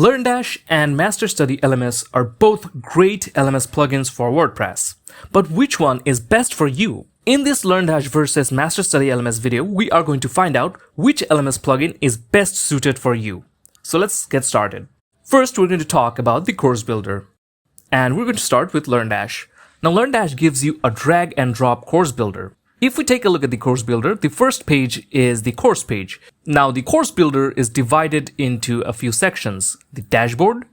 LearnDash and MasterStudy LMS are both great LMS plugins for WordPress. But which one is best for you? In this LearnDash versus MasterStudy LMS video, we are going to find out which LMS plugin is best suited for you. So let's get started. First, we're going to talk about the course builder. And we're going to start with LearnDash. Now, LearnDash gives you a drag and drop course builder. If we take a look at the course builder, the first page is the course page. Now, the course builder is divided into a few sections: the dashboard,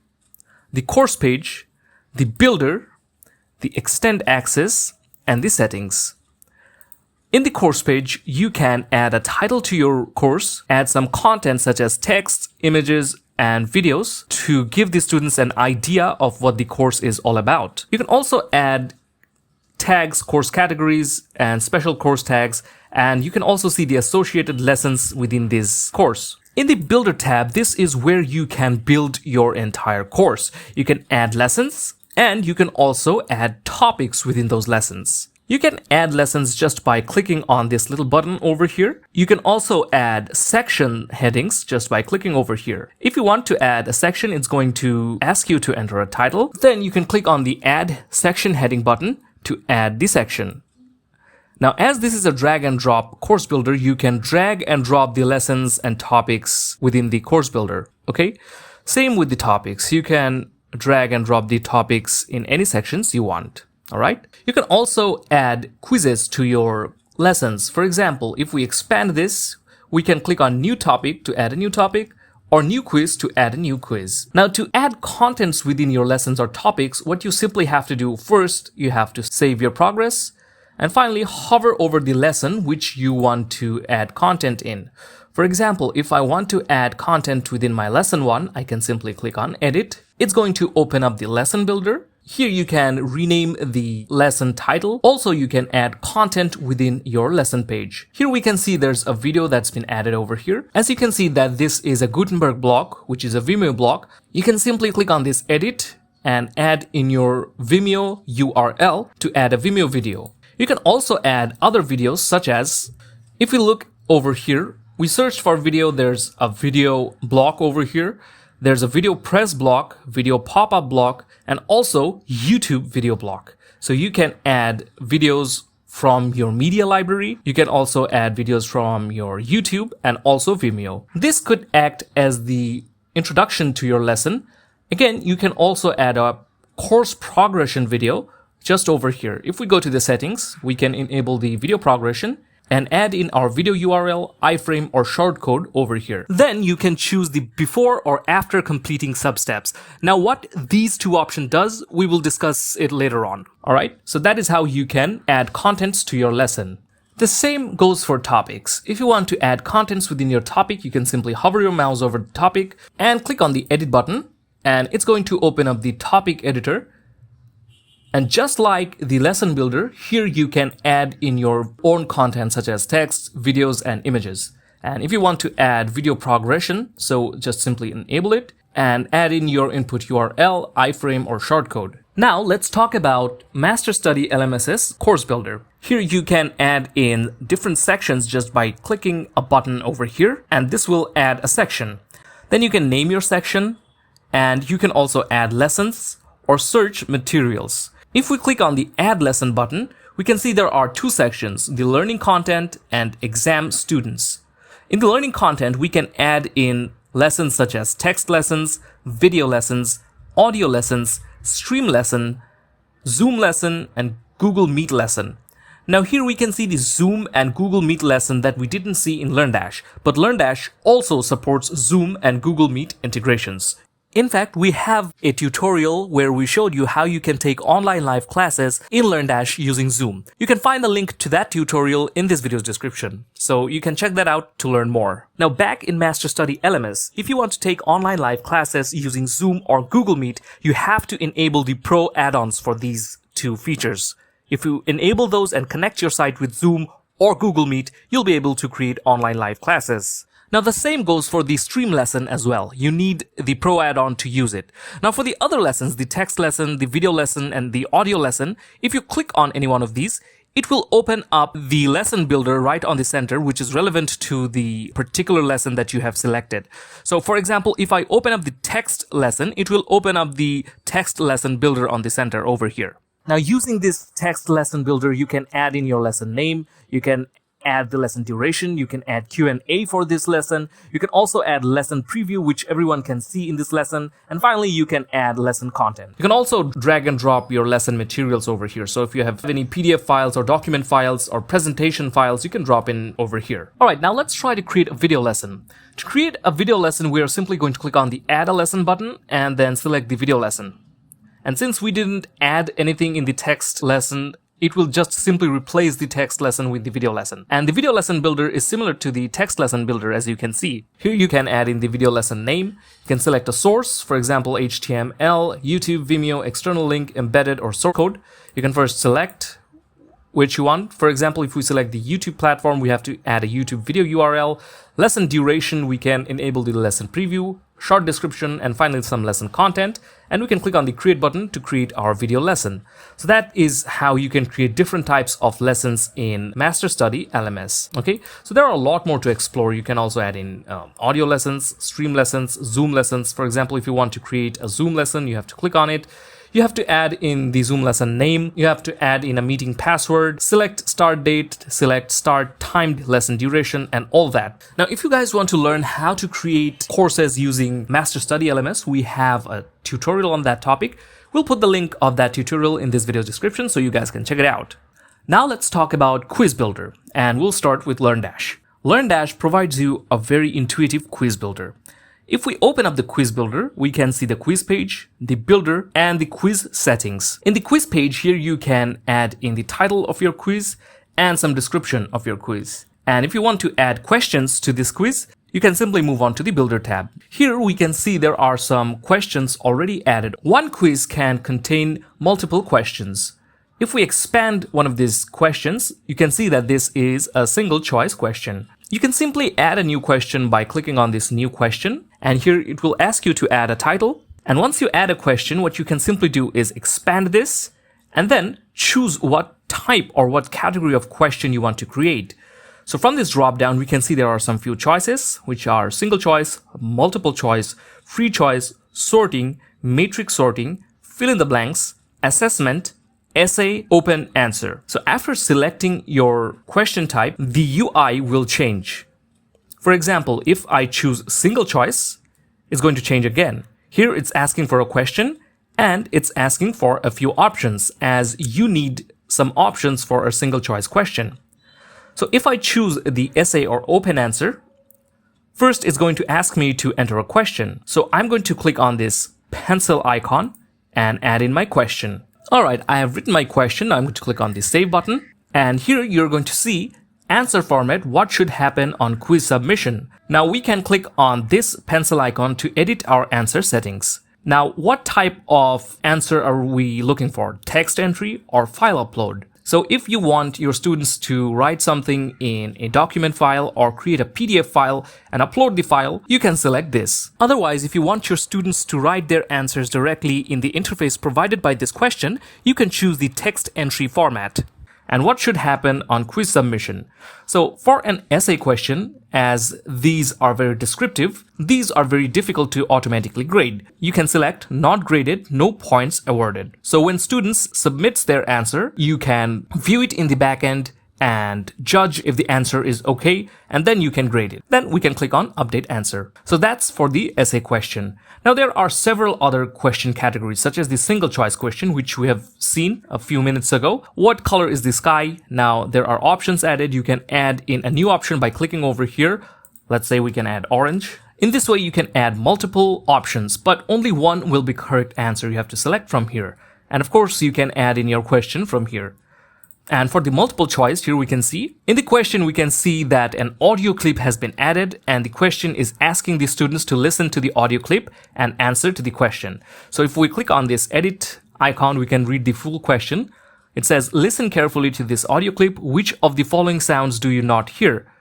the course page, the builder, the extend access, and the settings. In the course page, you can add a title to your course, add some content such as text, images, and videos to give the students an idea of what the course is all about. You can also add tags, course categories, and special course tags, and you can also see the associated lessons within this course. In the Builder tab, this is where you can build your entire course. You can add lessons, and you can also add topics within those lessons. You can add lessons just by clicking on this little button over here. You can also add section headings just by clicking over here. If you want to add a section, it's going to ask you to enter a title. Then you can click on the Add Section Heading button to add the section. Now, as this is a drag and drop course builder, you can drag and drop the lessons and topics within the course builder. Okay? Same with the topics. You can drag and drop the topics in any sections you want. All right? You can also add quizzes to your lessons. For example, if we expand this, we can click on New Topic to add a new topic, or New Quiz to add a new quiz. Now, to add contents within your lessons or topics, what you simply have to do first, you have to save your progress, and finally hover over the lesson which you want to add content in. For example, if I want to add content within my lesson 1, I can simply click on Edit. It's going to open up the lesson builder. Here you can rename the lesson title. Also, you can add content within your lesson page. Here we can see there's a video that's been added over here. As you can see that this is a Gutenberg block, which is a Vimeo block. You can simply click on this edit and add in your Vimeo URL to add a Vimeo video. You can also add other videos, such as, if we look over here, we search for video, there's a video block over here. There's a video press block, video pop-up block, and also YouTube video block. So you can add videos from your media library. You can also add videos from your YouTube and also Vimeo. This could act as the introduction to your lesson. Again, you can also add a course progression video just over here. If we go to the settings, we can enable the video progression and add in our video URL, iframe, or shortcode over here. Then you can choose the before or after completing substeps. Now, what these two options does, we will discuss it later on. Alright, so that is how you can add contents to your lesson. The same goes for topics. If you want to add contents within your topic, you can simply hover your mouse over the topic and click on the edit button, and it's going to open up the topic editor. And just like the lesson builder, here you can add in your own content such as text, videos, and images. And if you want to add video progression, so just simply enable it and add in your input URL, iframe, or shortcode. Now let's talk about MasterStudy LMS's course builder. Here you can add in different sections just by clicking a button over here, and this will add a section. Then you can name your section, and you can also add lessons or search materials. If we click on the Add Lesson button, we can see there are two sections, the Learning Content and Exam Students. In the Learning Content, we can add in lessons such as text lessons, video lessons, audio lessons, stream lesson, Zoom lesson, and Google Meet lesson. Now here we can see the Zoom and Google Meet lesson that we didn't see in LearnDash, but LearnDash also supports Zoom and Google Meet integrations. In fact, we have a tutorial where we showed you how you can take online live classes in LearnDash using Zoom. You can find the link to that tutorial in this video's description, so you can check that out to learn more. Now, back in MasterStudy LMS, if you want to take online live classes using Zoom or Google Meet, you have to enable the Pro add-ons for these two features. If you enable those and connect your site with Zoom or Google Meet, you'll be able to create online live classes. Now, the same goes for the stream lesson as well. You need the Pro add-on to use it. Now, for the other lessons, the text lesson, the video lesson, and the audio lesson, if you click on any one of these, it will open up the lesson builder right on the center, which is relevant to the particular lesson that you have selected. So for example, if I open up the text lesson, it will open up the text lesson builder on the center over here. Now, using this text lesson builder, you can add in your lesson name, you can add the lesson duration, you can add Q&A for this lesson, you can also add lesson preview, which everyone can see in this lesson, and finally you can add lesson content. You can also drag and drop your lesson materials over here. So if you have any PDF files or document files or presentation files, you can drop in over here. Alright, now let's try to create a video lesson. To create a video lesson, we are simply going to click on the Add a Lesson button and then select the video lesson. And since we didn't add anything in the text lesson, it will just simply replace the text lesson with the video lesson. And the video lesson builder is similar to the text lesson builder, as you can see. Here you can add in the video lesson name. You can select a source, for example, HTML, YouTube, Vimeo, external link, embedded, or source code. You can first select which you want. For example, if we select the YouTube platform, we have to add a YouTube video URL. Lesson duration, we can enable the lesson preview, short description, and finally some lesson content. And we can click on the create button to create our video lesson. So that is how you can create different types of lessons in MasterStudy LMS. Okay, so there are a lot more to explore. You can also add in audio lessons, stream lessons, Zoom lessons. For example, if you want to create a Zoom lesson, you have to click on it. You have to add in the Zoom lesson name, you have to add in a meeting password, select start date, select start timed lesson duration, and all that. Now, if you guys want to learn how to create courses using MasterStudy LMS, we have a tutorial on that topic. We'll put the link of that tutorial in this video description so you guys can check it out. Now let's talk about Quiz Builder, and we'll start with LearnDash. LearnDash provides you a very intuitive quiz builder. If we open up the quiz builder, we can see the quiz page, the builder, and the quiz settings. In the quiz page here, you can add in the title of your quiz and some description of your quiz. And if you want to add questions to this quiz, you can simply move on to the builder tab. Here we can see there are some questions already added. One quiz can contain multiple questions. If we expand one of these questions, you can see that this is a single choice question. You can simply add a new question by clicking on this new question, and here it will ask you to add a title. And once you add a question, what you can simply do is expand this and then choose what type or what category of question you want to create. So from this drop down, we can see there are some few choices, which are single choice, multiple choice, free choice, sorting, matrix sorting, fill in the blanks, assessment, essay, open, answer. So after selecting your question type, the UI will change. For example, if I choose single choice, it's going to change again. Here it's asking for a question and it's asking for a few options, as you need some options for a single choice question. So if I choose the essay or open answer, first it's going to ask me to enter a question. So I'm going to click on this pencil icon and add in my question. Alright, I have written my question. I'm going to click on the save button, and here you're going to see answer format, what should happen on quiz submission. Now we can click on this pencil icon to edit our answer settings. Now, what type of answer are we looking for? Text entry or file upload? So if you want your students to write something in a document file or create a PDF file and upload the file, you can select this. Otherwise, if you want your students to write their answers directly in the interface provided by this question, you can choose the text entry format. And what should happen on quiz submission? So for an essay question, as these are very descriptive, these are very difficult to automatically grade. You can select not graded, no points awarded. So when students submits their answer, you can view it in the backend and judge if the answer is okay, and then you can grade it. Then we can click on update answer. So that's for the essay question. Now there are several other question categories, such as the single choice question, which we have seen a few minutes ago. What color is the sky? Now there are options added. You can add in a new option by clicking over here. Let's say we can add orange. In this way you can add multiple options, but only one will be correct answer you have to select from here. And of course you can add in your question from here. And for the multiple choice, here we can see, in the question we can see that an audio clip has been added, and the question is asking the students to listen to the audio clip and answer to the question. So if we click on this edit icon, we can read the full question. It says, listen carefully to this audio clip. Which of the following sounds do you not hear?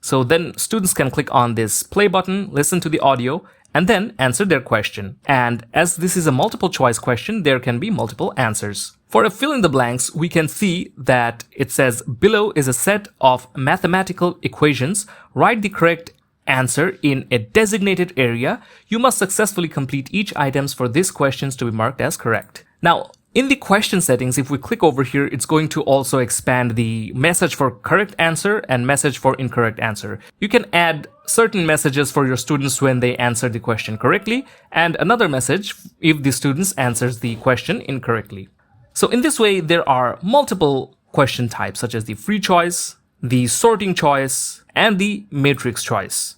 So then students can click on this play button, listen to the audio, and then answer their question. And as this is a multiple choice question, there can be multiple answers. For a fill in the blanks, we can see that it says below is a set of mathematical equations. Write the correct answer in a designated area. You must successfully complete each items for these questions to be marked as correct. Now, in the question settings, if we click over here, it's going to also expand the message for correct answer and message for incorrect answer. You can add certain messages for your students when they answer the question correctly, and another message if the students answers the question incorrectly. So in this way, there are multiple question types such as the free choice, the sorting choice, and the matrix choice.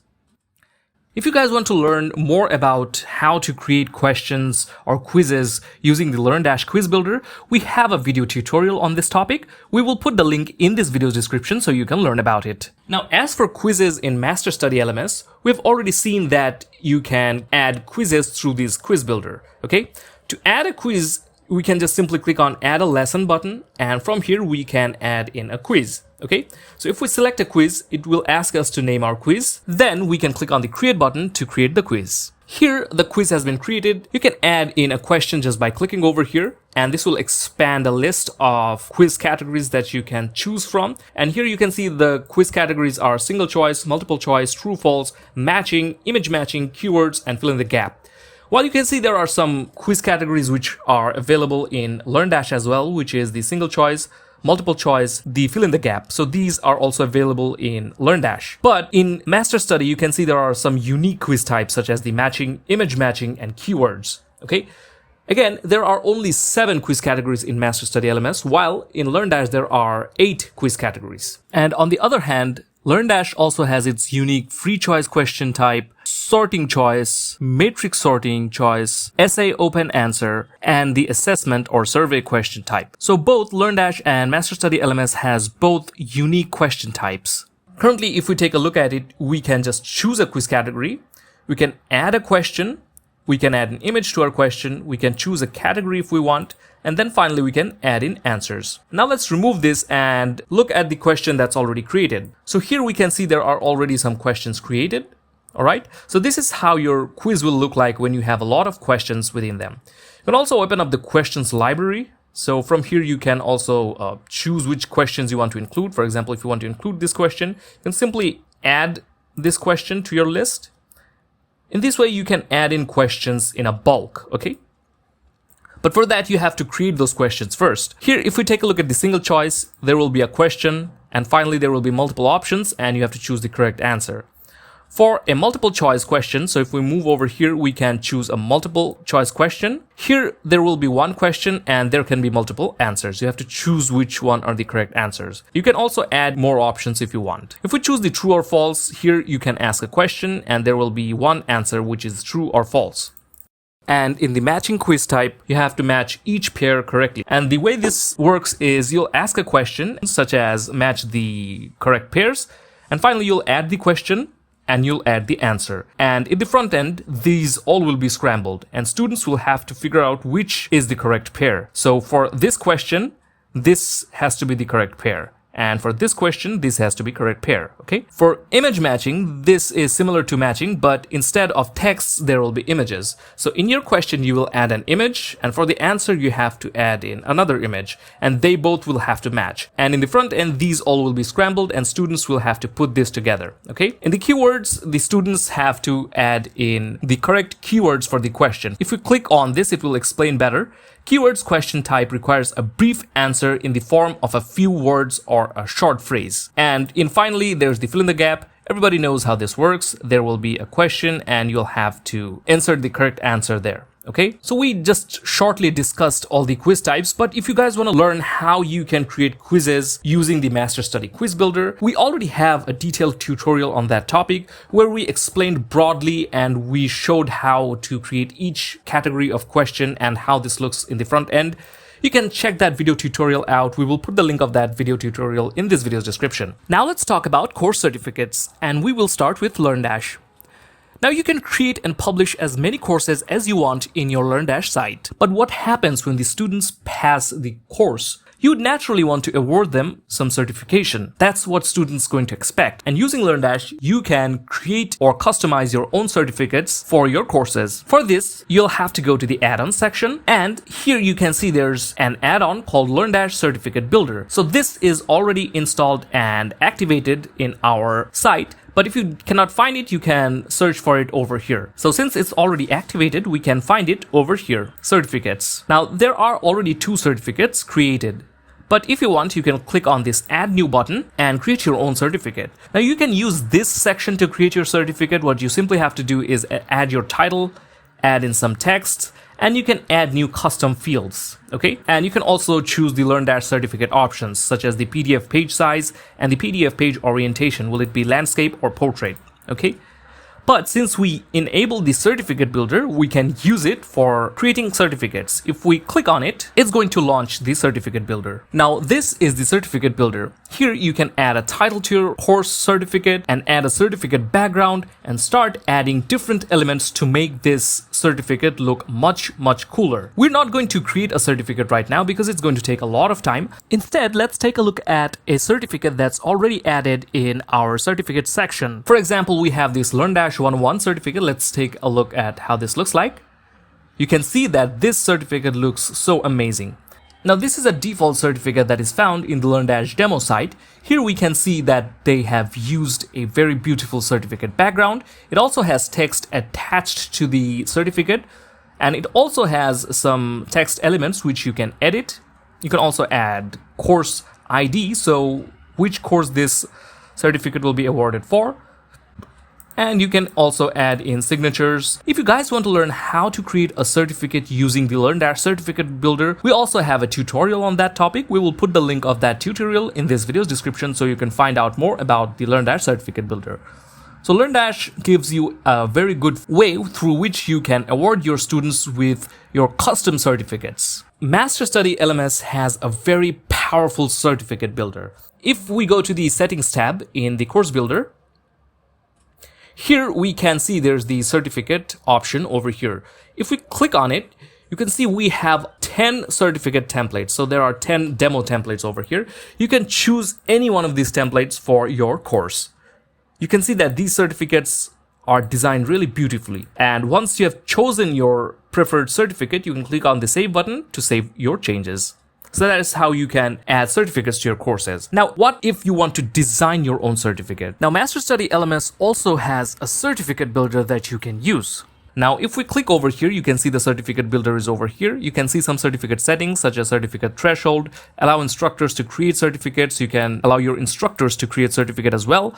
If you guys want to learn more about how to create questions or quizzes using the LearnDash Quiz Builder, we have a video tutorial on this topic. We will put the link in this video's description so you can learn about it. Now, as for quizzes in MasterStudy LMS, we've already seen that you can add quizzes through this Quiz Builder, okay? To add a quiz, we can just simply click on Add a Lesson button, and from here we can add in a quiz. Okay, so if we select a quiz, it will ask us to name our quiz. Then we can click on the Create button to create the quiz. Here, the quiz has been created. You can add in a question just by clicking over here, and this will expand a list of quiz categories that you can choose from. And here you can see the quiz categories are single choice, multiple choice, true, false, matching, image matching, keywords, and fill in the gap. While you can see there are some quiz categories which are available in LearnDash as well, which is the single choice, multiple choice, the fill in the gap. So these are also available in LearnDash. But in MasterStudy, you can see there are some unique quiz types such as the matching, image matching, and keywords. Okay. Again, there are only 7 quiz categories in MasterStudy LMS, while in LearnDash there are 8 quiz categories. And on the other hand, LearnDash also has its unique free choice question type, sorting choice, matrix sorting choice, essay open answer, and the assessment or survey question type. So both LearnDash and MasterStudy LMS has both unique question types. Currently, if we take a look at it, we can just choose a quiz category, we can add a question, we can add an image to our question, we can choose a category if we want, and then finally we can add in answers. Now let's remove this and look at the question that's already created. So here we can see there are already some questions created. Alright, so this is how your quiz will look like when you have a lot of questions within them. You can also open up the questions library. So from here you can also choose which questions you want to include. For example, if you want to include this question, you can simply add this question to your list. In this way you can add in questions in a bulk, okay? But for that you have to create those questions first. Here, if we take a look at the single choice, there will be a question, and finally there will be multiple options, and you have to choose the correct answer. For a multiple choice question, so if we move over here, we can choose a multiple choice question. Here, there will be one question and there can be multiple answers. You have to choose which one are the correct answers. You can also add more options if you want. If we choose the true or false, here you can ask a question and there will be one answer which is true or false. And in the matching quiz type, you have to match each pair correctly. And the way this works is you'll ask a question such as match the correct pairs, and finally you'll add the question and you'll add the answer. And in the front end, these all will be scrambled and students will have to figure out which is the correct pair. So for this question, this has to be the correct pair. And for this question, this has to be correct pair, okay? For image matching, this is similar to matching, but instead of texts, there will be images. So in your question, you will add an image, and for the answer, you have to add in another image, and they both will have to match. And in the front end, these all will be scrambled, and students will have to put this together, okay? In the keywords, the students have to add in the correct keywords for the question. If we click on this, it will explain better. Keywords question type requires a brief answer in the form of a few words or a short phrase. And finally, there's the fill in the gap. Everybody knows how this works. There will be a question and you'll have to insert the correct answer there. Okay, so we just shortly discussed all the quiz types, but if you guys want to learn how you can create quizzes using the MasterStudy Quiz Builder, we already have a detailed tutorial on that topic where we explained broadly and we showed how to create each category of question and how this looks in the front end. You can check that video tutorial out. We will put the link of that video tutorial in this video's description. Now let's talk about course certificates, and we will start with LearnDash. Now you can create and publish as many courses as you want in your LearnDash site. But what happens when the students pass the course? You would naturally want to award them some certification. That's what students are going to expect. And using LearnDash, you can create or customize your own certificates for your courses. For this, you'll have to go to the add-on section. And here you can see there's an add-on called LearnDash Certificate Builder. So this is already installed and activated in our site. But if you cannot find it, you can search for it over here. So since it's already activated, we can find it over here, certificates. Now there are already 2 certificates created. But if you want, you can click on this add new button and create your own certificate. Now you can use this section to create your certificate. What you simply have to do is add your title, add in some text, and you can add new custom fields, okay? And you can also choose the LearnDash certificate options, such as the PDF page size and the PDF page orientation. Will it be landscape or portrait, okay? But since we enable the certificate builder, we can use it for creating certificates. If we click on it, it's going to launch the certificate builder. Now, this is the certificate builder. Here you can add a title to your course certificate and add a certificate background and start adding different elements to make this certificate look much cooler. We're not going to create a certificate right now because it's going to take a lot of time. Instead, let's take a look at a certificate that's already added in our certificate section. For example, we have this LearnDash 101 certificate. Let's take a look at how this looks like. You can see that this certificate looks so amazing. Now this is a default certificate that is found in the LearnDash demo site. Here we can see that they have used a very beautiful certificate background. It also has text attached to the certificate, and it also has some text elements which you can edit. You can also add course ID, so which course this certificate will be awarded for. And you can also add in signatures. If you guys want to learn how to create a certificate using the LearnDash Certificate Builder, we also have a tutorial on that topic. We will put the link of that tutorial in this video's description so you can find out more about the LearnDash Certificate Builder. So LearnDash gives you a very good way through which you can award your students with your custom certificates. MasterStudy LMS has a very powerful certificate builder. If we go to the settings tab in the course builder, here we can see there's the certificate option over here. If we click on it, you can see we have 10 certificate templates. So there are 10 demo templates over here. You can choose any one of these templates for your course. You can see that these certificates are designed really beautifully. And once you have chosen your preferred certificate, you can click on the save button to save your changes. So that is how you can add certificates to your courses. Now, what if you want to design your own certificate? Now, MasterStudy LMS also has a certificate builder that you can use. Now, if we click over here, you can see the certificate builder is over here. You can see some certificate settings such as certificate threshold, allow instructors to create certificates. You can allow your instructors to create certificate as well.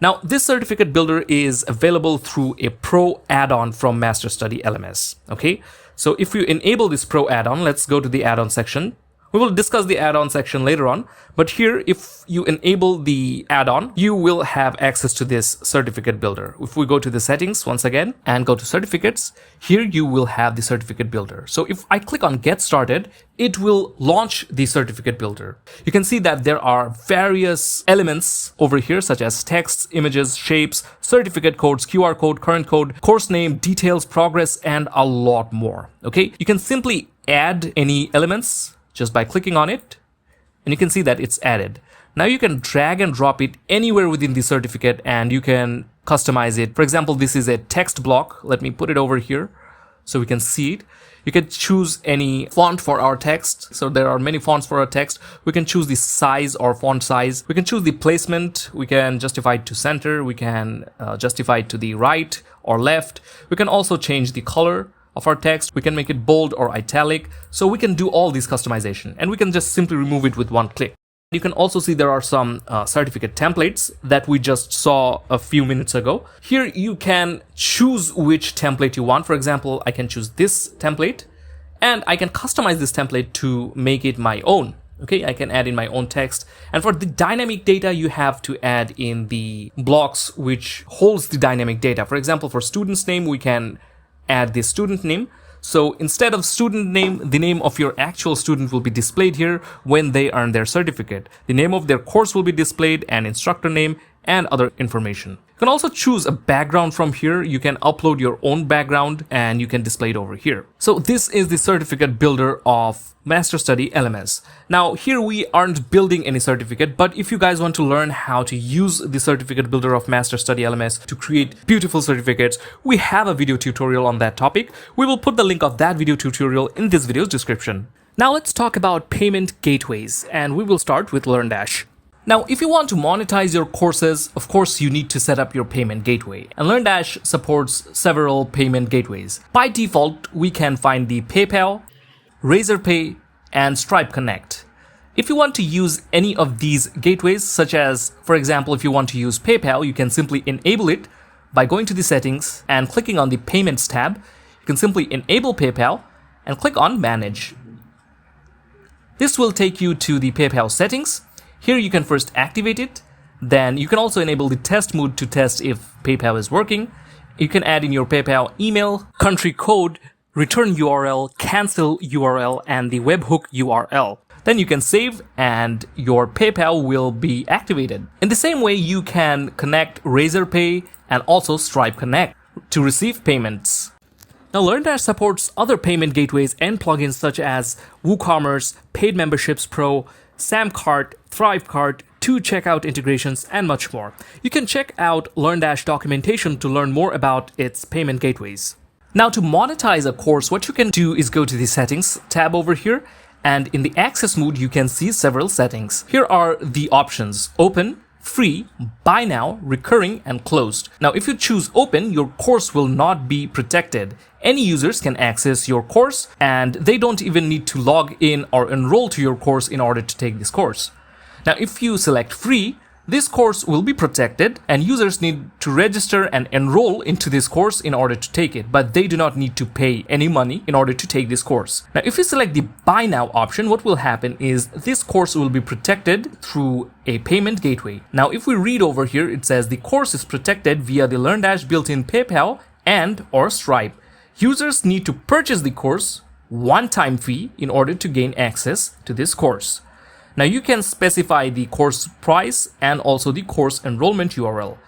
Now, this certificate builder is available through a pro add-on from MasterStudy LMS. Okay, so if you enable this pro add-on, let's go to the add-on section. We will discuss the add-on section later on, but here, if you enable the add-on, you will have access to this certificate builder. If we go to the settings once again and go to certificates, here you will have the certificate builder. So if I click on get started, it will launch the certificate builder. You can see that there are various elements over here, such as texts, images, shapes, certificate codes, QR code, current code, course name, details, progress, and a lot more. Okay, you can simply add any elements just by clicking on it, and you can see that it's added. Now you can drag and drop it anywhere within the certificate and you can customize it. For example, this is a text block. Let me put it over here so we can see it. You can choose any font for our text. So there are many fonts for our text. We can choose the size or font size. We can choose the placement. We can justify it to center. We can justify it to the right or left. We can also change the color of our text. We can make it bold or italic. So we can do all these customization and we can just simply remove it with one click. You can also see there are some certificate templates that we just saw a few minutes ago. Here you can choose which template you want. For example, I can choose this template and I can customize this template to make it my own. Okay, I can add in my own text. And for the dynamic data, you have to add in the blocks which holds the dynamic data. For example, for student's name, we can add the student name. So instead of student name, the name of your actual student will be displayed here when they earn their certificate. The name of their course will be displayed and instructor name and other information. You can also choose a background from here. You can upload your own background and you can display it over here. So this is the certificate builder of MasterStudy LMS. Now here we aren't building any certificate, but if you guys want to learn how to use the certificate builder of MasterStudy LMS to create beautiful certificates, we have a video tutorial on that topic. We will put the link of that video tutorial in this video's description. Now let's talk about payment gateways, and we will start with LearnDash. Now, if you want to monetize your courses, of course, you need to set up your payment gateway. And LearnDash supports several payment gateways. By default, we can find the PayPal, Razorpay, and Stripe Connect. If you want to use any of these gateways, such as, for example, if you want to use PayPal, you can simply enable it by going to the settings and clicking on the Payments tab. You can simply enable PayPal and click on Manage. This will take you to the PayPal settings. Here you can first activate it, then you can also enable the test mode to test if PayPal is working. You can add in your PayPal email, country code, return URL, cancel URL, and the webhook URL. Then you can save and your PayPal will be activated. In the same way, you can connect Razorpay and also Stripe Connect to receive payments. Now, LearnDash supports other payment gateways and plugins such as WooCommerce, Paid Memberships Pro, SamCart, ThriveCart, 2Checkout integrations, and much more. You can check out LearnDash documentation to learn more about its payment gateways. Now, to monetize a course, what you can do is go to the Settings tab over here, and in the Access mode, you can see several settings. Here are the options: Open, Free, Buy Now, Recurring, and Closed. Now, if you choose Open, your course will not be protected. Any users can access your course, and they don't even need to log in or enroll to your course in order to take this course. Now, if you select Free, this course will be protected, and users need to register and enroll into this course in order to take it, but they do not need to pay any money in order to take this course. Now, if you select the Buy Now option, what will happen is this course will be protected through a payment gateway. Now, if we read over here, it says the course is protected via the LearnDash built-in PayPal and or Stripe. Users need to purchase the course one-time fee in order to gain access to this course. Now you can specify the course price and also the course enrollment URL.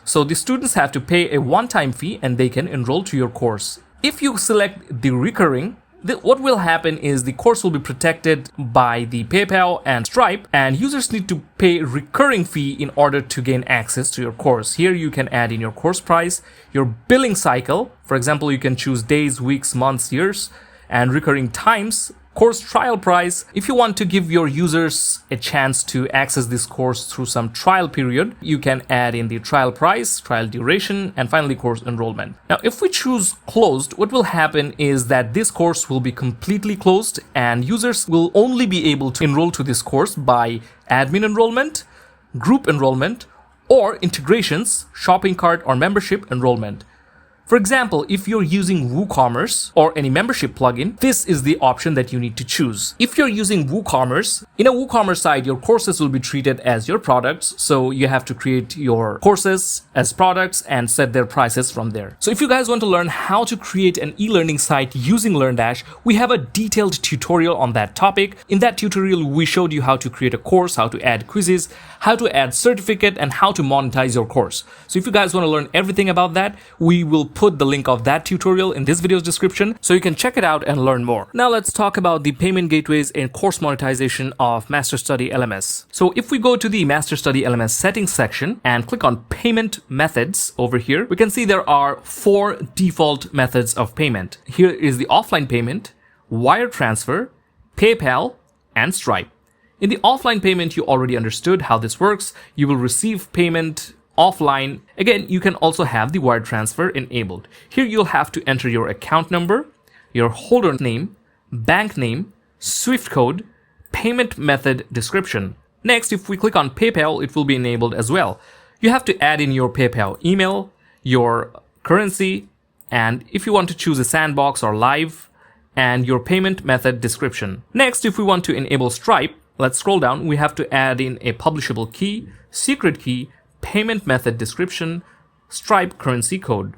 So the students have to pay a one-time fee and they can enroll to your course. If you select the recurring, what will happen is the course will be protected by the PayPal and Stripe, and users need to pay recurring fee in order to gain access to your course. Here you can add in your course price, your billing cycle. For example, you can choose days, weeks, months, years, and recurring times. Course trial price. If you want to give your users a chance to access this course through some trial period, you can add in the trial price, trial duration, and finally course enrollment. Now, if we choose closed, what will happen is that this course will be completely closed and users will only be able to enroll to this course by admin enrollment, group enrollment, or integrations, shopping cart, or membership enrollment. For example, if you're using WooCommerce or any membership plugin, this is the option that you need to choose. If you're using WooCommerce, in a WooCommerce site, your courses will be treated as your products. So you have to create your courses as products and set their prices from there. So if you guys want to learn how to create an e-learning site using LearnDash, we have a detailed tutorial on that topic. In that tutorial, we showed you how to create a course, how to add quizzes, how to add certificate, and how to monetize your course. So if you guys want to learn everything about that, we will put the link of that tutorial in this video's description so you can check it out and learn more. Now let's talk about the payment gateways and course monetization of MasterStudy LMS. So if we go to the MasterStudy LMS settings section and click on payment methods over here, we can see there are 4 default methods of payment. Here is the offline payment, wire transfer, PayPal, and Stripe. In the offline payment, you already understood how this works. You will receive payment offline. Again, you can also have the wire transfer enabled. Here you'll have to enter your account number, your holder name, bank name, SWIFT code, payment method description. Next, if we click on PayPal, it will be enabled as well. You have to add in your PayPal email, your currency, and if you want to choose a sandbox or live, and your payment method description. Next, if we want to enable Stripe, let's scroll down. We have to add in a publishable key, secret key, payment method description, Stripe currency code.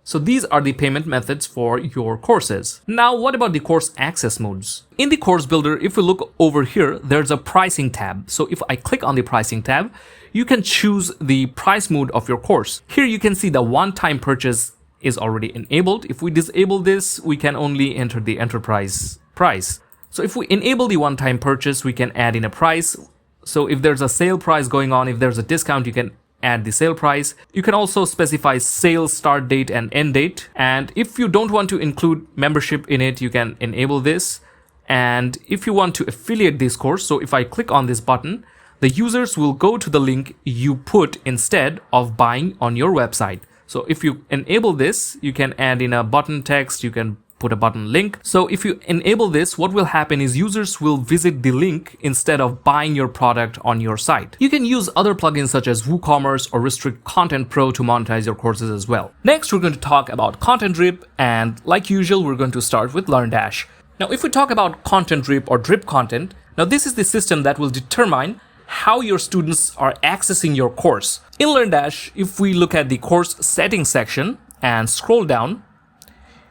So these are the payment methods for your courses. Now, what about the course access modes? In the course builder, if we look over here, there's a pricing tab. So if I click on the pricing tab, you can choose the price mode of your course. Here you can see the one-time purchase is already enabled. If we disable this, we can only enter the enterprise price. So if we enable the one-time purchase, we can add in a price. So if there's a sale price going on, if there's a discount, you can add the sale price. You can also specify sale start date and end date. And if you don't want to include membership in it, you can enable this. And if you want to affiliate this course, so if I click on this button, the users will go to the link you put instead of buying on your website. So if you enable this, you can add in a button text, you can put a button link. So if you enable this, what will happen is users will visit the link instead of buying your product on your site. You can use other plugins such as WooCommerce or Restrict Content Pro to monetize your courses as well. Next, we're going to talk about content drip, and like usual, we're going to start with LearnDash. Now, if we talk about content drip or drip content, now this is the system that will determine how your students are accessing your course. In LearnDash, if we look at the course settings section and scroll down,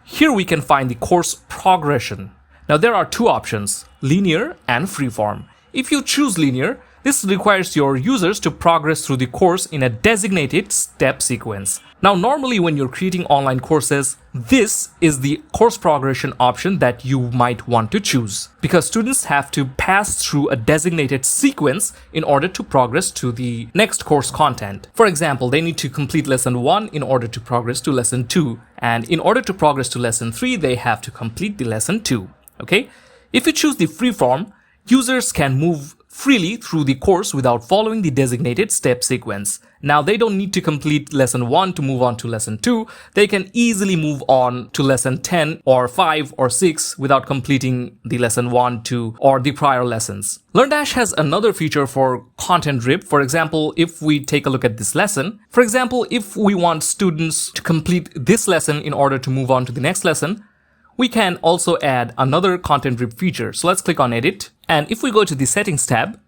here we can find the course progression. Now there are two options, linear and freeform. If you choose linear, this requires your users to progress through the course in a designated step sequence. Now normally when you're creating online courses, this is the course progression option that you might want to choose, because students have to pass through a designated sequence in order to progress to the next course content. For example, they need to complete lesson 1 in order to progress to lesson 2, and in order to progress to lesson 3, they have to complete the lesson 2. Okay? If you choose the freeform, users can move freely through the course without following the designated step sequence. Now they don't need to complete lesson 1 to move on to lesson 2. They can easily move on to lesson 10 or 5 or 6 without completing the lesson 1, 2 or the prior lessons. LearnDash has another feature for content drip. For example, if we take a look at this lesson, for example, if we want students to complete this lesson in order to move on to the next lesson, we can also add another content drip feature. So let's click on edit. And if we go to the settings tab,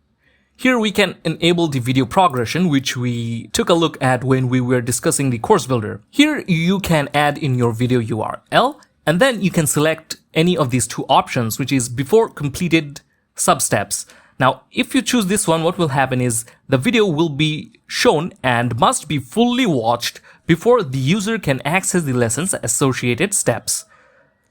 here we can enable the video progression, which we took a look at when we were discussing the course builder. Here you can add in your video URL, and then you can select any of these two options, which is before completed substeps. Now, if you choose this one, what will happen is the video will be shown and must be fully watched before the user can access the lesson's associated steps.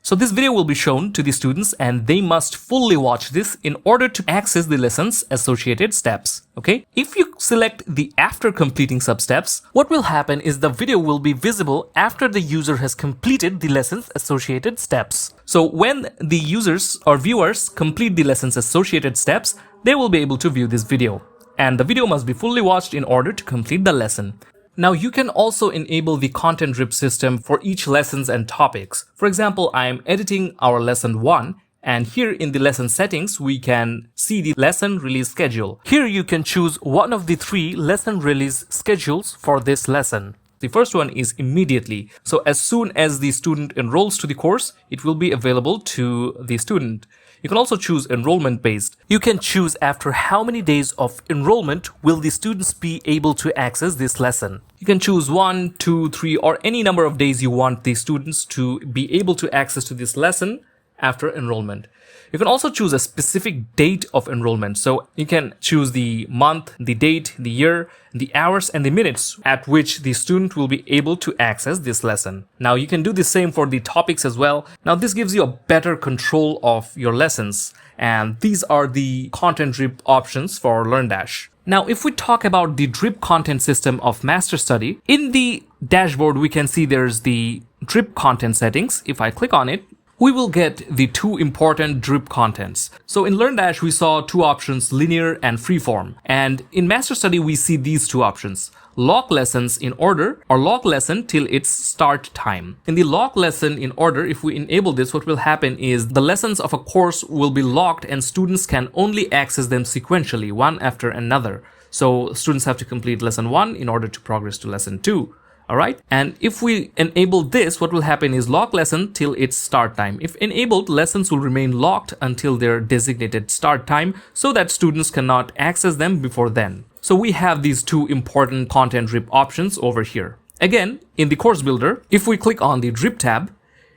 So this video will be shown to the students and they must fully watch this in order to access the lesson's associated steps. Okay? If you select the after completing substeps, what will happen is the video will be visible after the user has completed the lesson's associated steps. So when the users or viewers complete the lesson's associated steps, they will be able to view this video. And the video must be fully watched in order to complete the lesson. Now you can also enable the content drip system for each lessons and topics. For example, I am editing our lesson 1, and here in the lesson settings, we can see the lesson release schedule. Here you can choose one of the 3 lesson release schedules for this lesson. The first one is immediately. So as soon as the student enrolls to the course, it will be available to the student. You can also choose enrollment based. You can choose after how many days of enrollment will the students be able to access this lesson. You can choose 1, 2, 3 or any number of days you want the students to be able to access to this lesson after enrollment. You can also choose a specific date of enrollment. So you can choose the month, the date, the year, the hours, and the minutes at which the student will be able to access this lesson. Now you can do the same for the topics as well. Now this gives you a better control of your lessons. And these are the content drip options for LearnDash. Now, if we talk about the drip content system of MasterStudy, in the dashboard, we can see there's the drip content settings. If I click on it, we will get the 2 important drip contents. So in LearnDash, we saw 2 options, linear and freeform. And in MasterStudy, we see these 2 options, lock lessons in order or lock lesson till its start time. In the lock lesson in order, if we enable this, what will happen is the lessons of a course will be locked and students can only access them sequentially, one after another. So students have to complete lesson 1 in order to progress to lesson 2. Alright, and if we enable this, what will happen is lock lesson till its start time. If enabled, lessons will remain locked until their designated start time so that students cannot access them before then. So we have these 2 important content drip options over here. Again, in the course builder, if we click on the drip tab,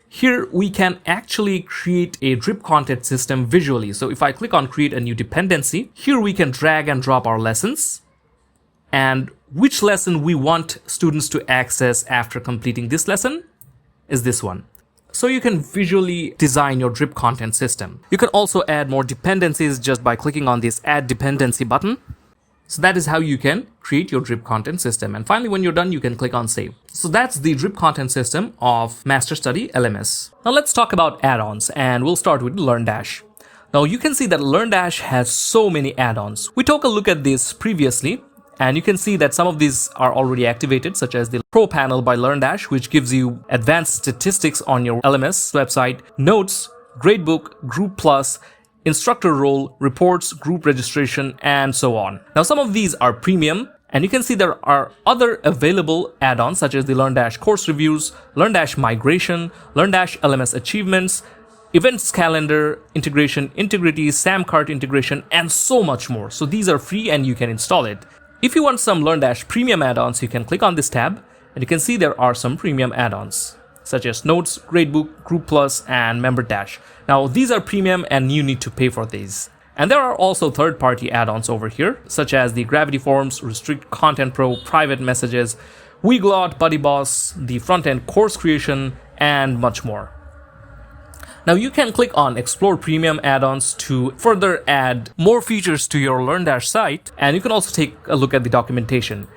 here we can actually create a drip content system visually. So if I click on create a new dependency, here we can drag and drop our lessons and which lesson we want students to access after completing this lesson is this one. So you can visually design your drip content system. You can also add more dependencies just by clicking on this add dependency button. So that is how you can create your drip content system. And finally, when you're done, you can click on save. So that's the drip content system of MasterStudy LMS. Now let's talk about add-ons, and we'll start with LearnDash. Now you can see that LearnDash has so many add-ons. We took a look at this previously, and you can see that some of these are already activated, such as the Pro panel by LearnDash, which gives you advanced statistics on your LMS website, notes, gradebook, group plus, instructor role, reports, group registration, and so on. Now some of these are premium, and you can see there are other available add-ons such as the LearnDash course reviews, LearnDash migration, LearnDash LMS achievements, events calendar integration, integrity, SamCart integration, and so much more. So these are free and you can install it. If you want some LearnDash premium add-ons, you can click on this tab and you can see there are some premium add-ons such as Notes, Gradebook, Group Plus, and Member Dash. Now, these are premium and you need to pay for these. And there are also third-party add-ons over here, such as the Gravity Forms, Restrict Content Pro, Private Messages, Weglot, BuddyBoss, the front-end course creation, and much more. Now, you can click on Explore Premium add-ons to further add more features to your LearnDash site, and you can also take a look at the documentation.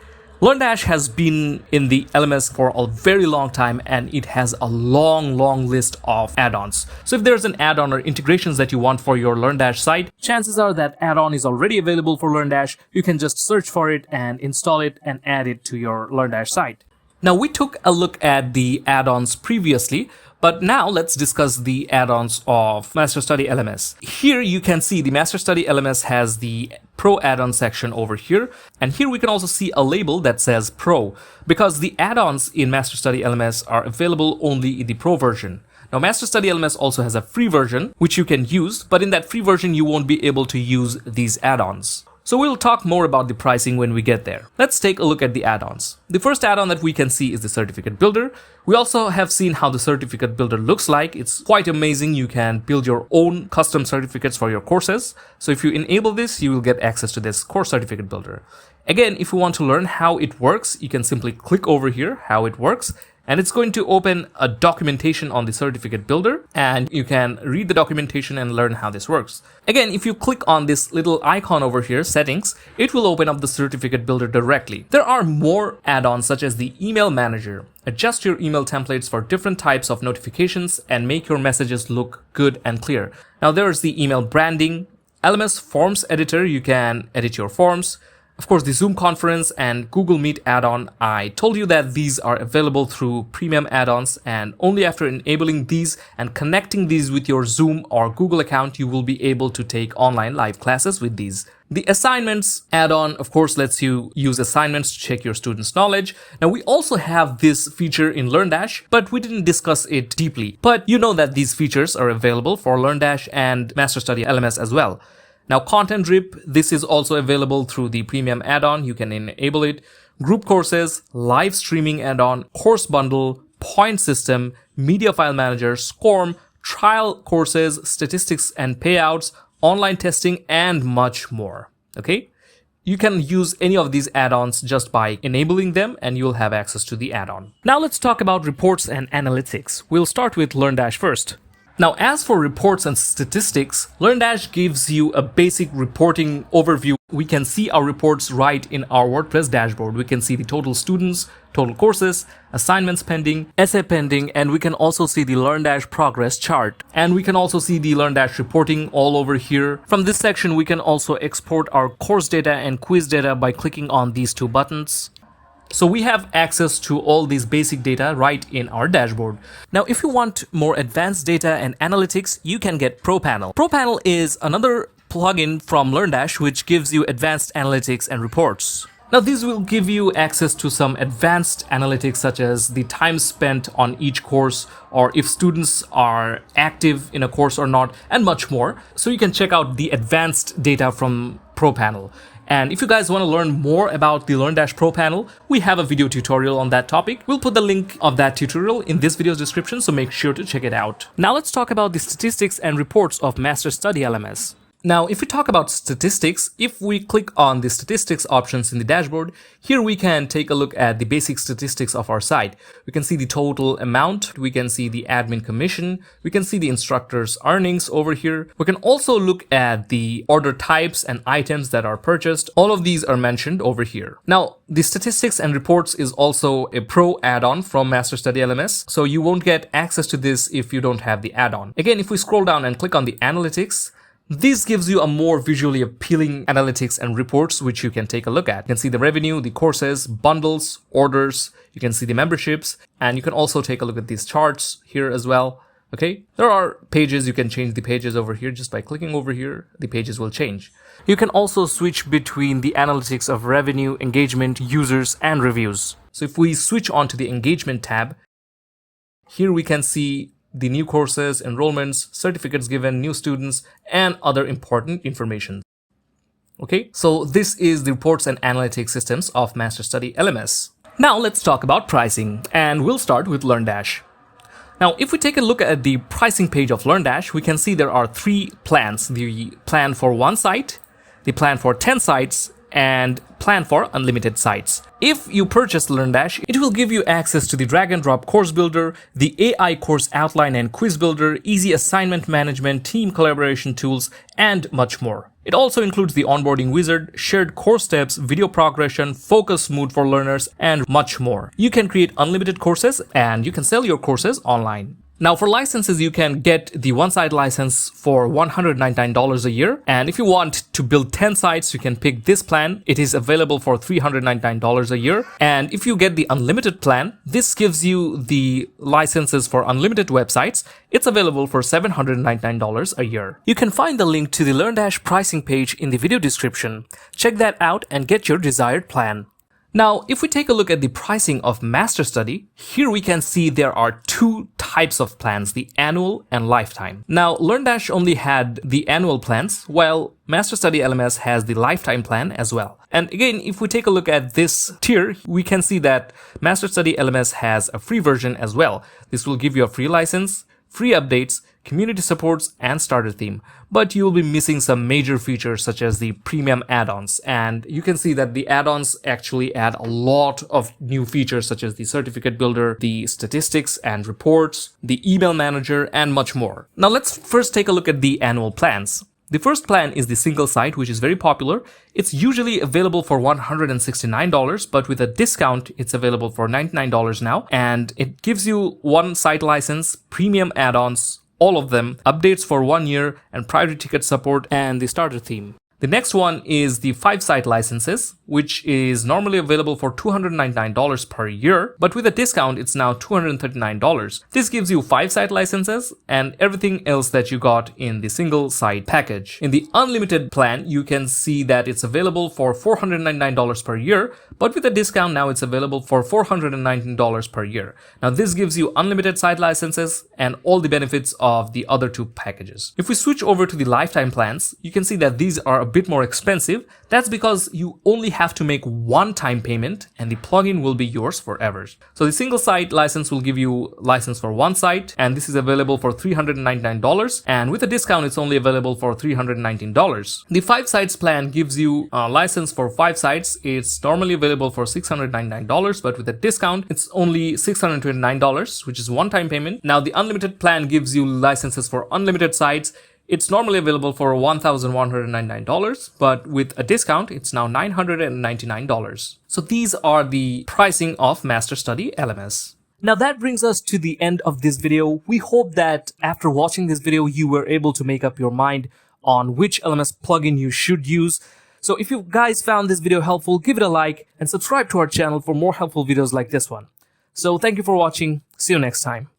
LearnDash has been in the LMS for a very long time and it has a long list of add-ons. So if there's an add-on or integrations that you want for your LearnDash site, chances are that add-on is already available for LearnDash. You can just search for it and install it and add it to your LearnDash site. Now we took a look at the add-ons previously, but now let's discuss the add-ons of MasterStudy LMS. Here you can see the MasterStudy LMS has the Pro add-on section over here. And here we can also see a label that says Pro because the add-ons in MasterStudy LMS are available only in the Pro version. Now MasterStudy LMS also has a free version which you can use, but in that free version you won't be able to use these add-ons. So we'll talk more about the pricing when we get there. Let's take a look at the add-ons. The first add-on that we can see is the Certificate Builder. We also have seen how the Certificate Builder looks like. It's quite amazing. You can build your own custom certificates for your courses. So if you enable this, you will get access to this Course Certificate Builder. Again, if you want to learn how it works, you can simply click over here, how it works. And it's going to open a documentation on the Certificate Builder, and you can read the documentation and learn how this works. Again, if you click on this little icon over here, Settings, it will open up the Certificate Builder directly. There are more add-ons such as the Email Manager. Adjust your email templates for different types of notifications and make your messages look good and clear. Now there's the Email Branding, LMS Forms Editor, you can edit your forms. Of course, the Zoom Conference and Google Meet add-on, I told you that these are available through premium add-ons, and only after enabling these and connecting these with your Zoom or Google account, you will be able to take online live classes with these. The Assignments add-on, of course, lets you use assignments to check your students' knowledge. Now, we also have this feature in LearnDash, but we didn't discuss it deeply. But you know that these features are available for LearnDash and MasterStudy LMS as well. Now, Content Drip, this is also available through the premium add-on. You can enable it. Group Courses, Live Streaming add-on, Course Bundle, Point System, Media File Manager, SCORM, Trial Courses, Statistics and Payouts, Online Testing, and much more. Okay? You can use any of these add-ons just by enabling them and you'll have access to the add-on. Now let's talk about reports and analytics. We'll start with LearnDash first. Now, as for reports and statistics, LearnDash gives you a basic reporting overview. We can see our reports right in our WordPress dashboard. We can see the total students, total courses, assignments pending, essay pending, and we can also see the LearnDash progress chart. And we can also see the LearnDash reporting all over here. From this section, we can also export our course data and quiz data by clicking on these two buttons. So we have access to all these basic data right in our dashboard. Now, if you want more advanced data and analytics, you can get ProPanel. ProPanel is another plugin from LearnDash which gives you advanced analytics and reports. Now, these will give you access to some advanced analytics such as the time spent on each course, or if students are active in a course or not, and much more. So you can check out the advanced data from ProPanel. And if you guys want to learn more about the LearnDash Pro panel, we have a video tutorial on that topic. We'll put the link of that tutorial in this video's description, so make sure to check it out. Now let's talk about the statistics and reports of MasterStudy LMS. Now, if we talk about statistics, if we click on the statistics options in the dashboard, here we can take a look at the basic statistics of our site. We can see the total amount, we can see the admin commission, we can see the instructor's earnings over here. We can also look at the order types and items that are purchased. All of these are mentioned over here. Now, the statistics and reports is also a pro add-on from MasterStudy LMS, so you won't get access to this if you don't have the add-on. Again, if we scroll down and click on the analytics, this gives you a more visually appealing analytics and reports which you can take a look at. You can see the revenue, the courses, bundles, orders, you can see the memberships, and you can also take a look at these charts here as well. Okay, there are pages, you can change the pages over here just by clicking over here, the pages will change. You can also switch between the analytics of revenue, engagement, users, and reviews. So if we switch on to the engagement tab, here we can see the new courses, enrollments, certificates given, new students, and other important information. Okay, so this is the reports and analytics systems of MasterStudy LMS. Now let's talk about pricing, and we'll start with LearnDash. Now, if we take a look at the pricing page of LearnDash, we can see there are 3 plans. The plan for 1 site, the plan for 10 sites, and plan for unlimited sites. If you purchase LearnDash, it will give you access to the drag and drop course builder, the AI course outline and quiz builder, easy assignment management, team collaboration tools, and much more. It also includes the onboarding wizard, shared course steps, video progression, focus mode for learners, and much more. You can create unlimited courses and you can sell your courses online. Now for licenses, you can get the 1-site license for $199 a year. And if you want to build 10 sites, you can pick this plan. It is available for $399 a year. And if you get the unlimited plan, this gives you the licenses for unlimited websites. It's available for $799 a year. You can find the link to the LearnDash pricing page in the video description. Check that out and get your desired plan. Now, if we take a look at the pricing of MasterStudy, here we can see there are 2 types of plans, the annual and lifetime. Now, LearnDash only had the annual plans, while MasterStudy LMS has the lifetime plan as well. And again, if we take a look at this tier, we can see that MasterStudy LMS has a free version as well. This will give you a free license, free updates, community supports, and starter theme. But you will be missing some major features such as the premium add-ons. And you can see that the add-ons actually add a lot of new features such as the certificate builder, the statistics and reports, the email manager, and much more. Now let's first take a look at the annual plans. The first plan is the single site, which is very popular. It's usually available for $169, but with a discount, it's available for $99 now. And it gives you 1 site license, premium add-ons, all of them, updates for 1 year, and priority ticket support, and the starter theme. The next one is the 5-site licenses, which is normally available for $299 per year, but with a discount, it's now $239. This gives you 5-site licenses and everything else that you got in the single site package. In the unlimited plan, you can see that it's available for $499 per year, but with a discount now it's available for $419 per year. Now this gives you unlimited site licenses and all the benefits of the other 2 packages. If we switch over to the lifetime plans, you can see that these are a bit more expensive. That's because you only have to make 1-time payment and the plugin will be yours forever. So the single site license will give you license for 1 site, and this is available for $399, and with a discount it's only available for $319. The 5 sites plan gives you a license for 5 sites. It's normally available for $699, but with a discount it's only $629, which is 1-time payment. Now the unlimited plan gives you licenses for unlimited sites. It's normally available for $1,199, but with a discount, it's now $999. So these are the pricing of MasterStudy LMS. Now that brings us to the end of this video. We hope that after watching this video, you were able to make up your mind on which LMS plugin you should use. So if you guys found this video helpful, give it a like and subscribe to our channel for more helpful videos like this one. So thank you for watching. See you next time.